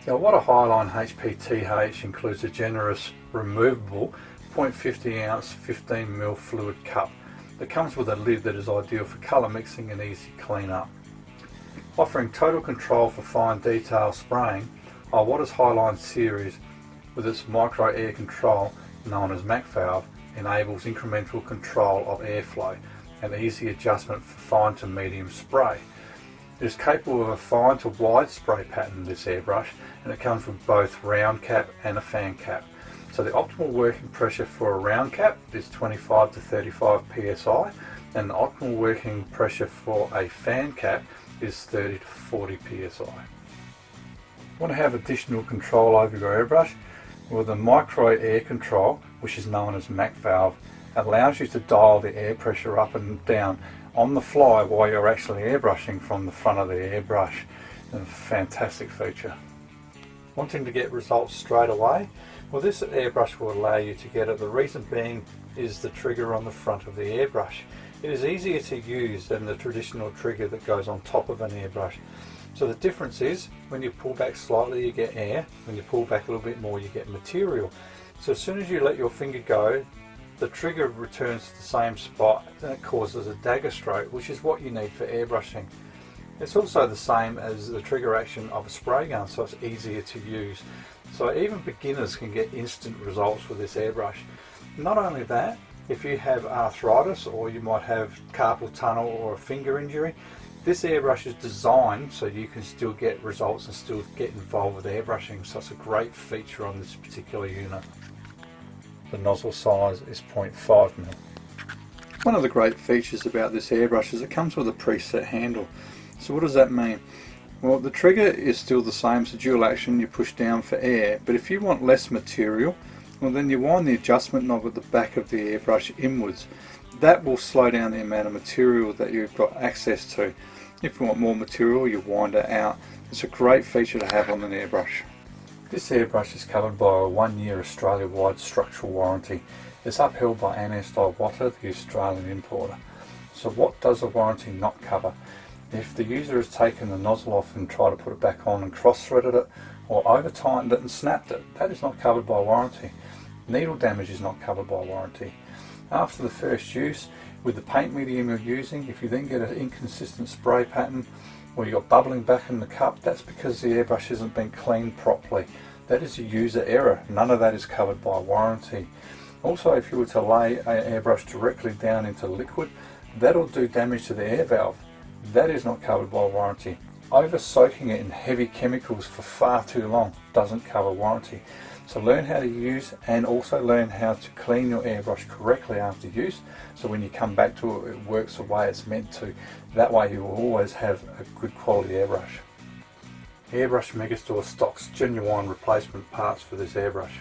Now, what a Highline HPTH includes a generous removable 0.50 ounce 15ml fluid cup that comes with a lid that is ideal for colour mixing and easy clean up. Offering total control for fine detail spraying, Iwata's Highline series with its micro air control known as MacValve enables incremental control of airflow and easy adjustment for fine to medium spray. It is capable of a fine to wide spray pattern, this airbrush, and it comes with both round cap and a fan cap. So the optimal working pressure for a round cap is 25 to 35 psi, and the optimal working pressure for a fan cap is 30 to 40 psi. Want to have additional control over your airbrush? Well, the micro air control, which is known as MacValve, allows you to dial the air pressure up and down on the fly while you're actually airbrushing from the front of the airbrush. A fantastic feature. Wanting to get results straight away? Well, this airbrush will allow you to get it. The reason being is the trigger on the front of the airbrush. It is easier to use than the traditional trigger that goes on top of an airbrush. So the difference is when you pull back slightly you get air, when you pull back a little bit more you get material. So as soon as you let your finger go, the trigger returns to the same spot and it causes a dagger stroke, which is what you need for airbrushing. It's also the same as the trigger action of a spray gun, so it's easier to use. So even beginners can get instant results with this airbrush. Not only that, if you have arthritis or you might have carpal tunnel or a finger injury, this airbrush is designed so you can still get results and still get involved with airbrushing, so it's a great feature on this particular unit. The nozzle size is 0.5mm. One of the great features about this airbrush is it comes with a preset handle. So what does that mean? Well, the trigger is still the same, so dual action, you push down for air, but if you want less material, well then you wind the adjustment knob at the back of the airbrush inwards. That will slow down the amount of material that you've got access to. If you want more material, you wind it out. It's a great feature to have on an airbrush. This airbrush is covered by a 1-year Australia-wide structural warranty. It's upheld by Anest Iwata, the Australian importer. So what does a warranty not cover? If the user has taken the nozzle off and tried to put it back on and cross-threaded it, or over-tightened it and snapped it, that is not covered by warranty. Needle damage is not covered by warranty. After the first use, with the paint medium you're using, if you then get an inconsistent spray pattern, or you've got bubbling back in the cup, that's because the airbrush hasn't been cleaned properly. That is a user error. None of that is covered by warranty. Also, if you were to lay an airbrush directly down into liquid, that'll do damage to the air valve. That is not covered by warranty. Over soaking it in heavy chemicals for far too long doesn't cover warranty. So learn how to use and also learn how to clean your airbrush correctly after use, so when you come back to it, it works the way it's meant to. That way you will always have a good quality airbrush. Airbrush Megastore stocks genuine replacement parts for this airbrush.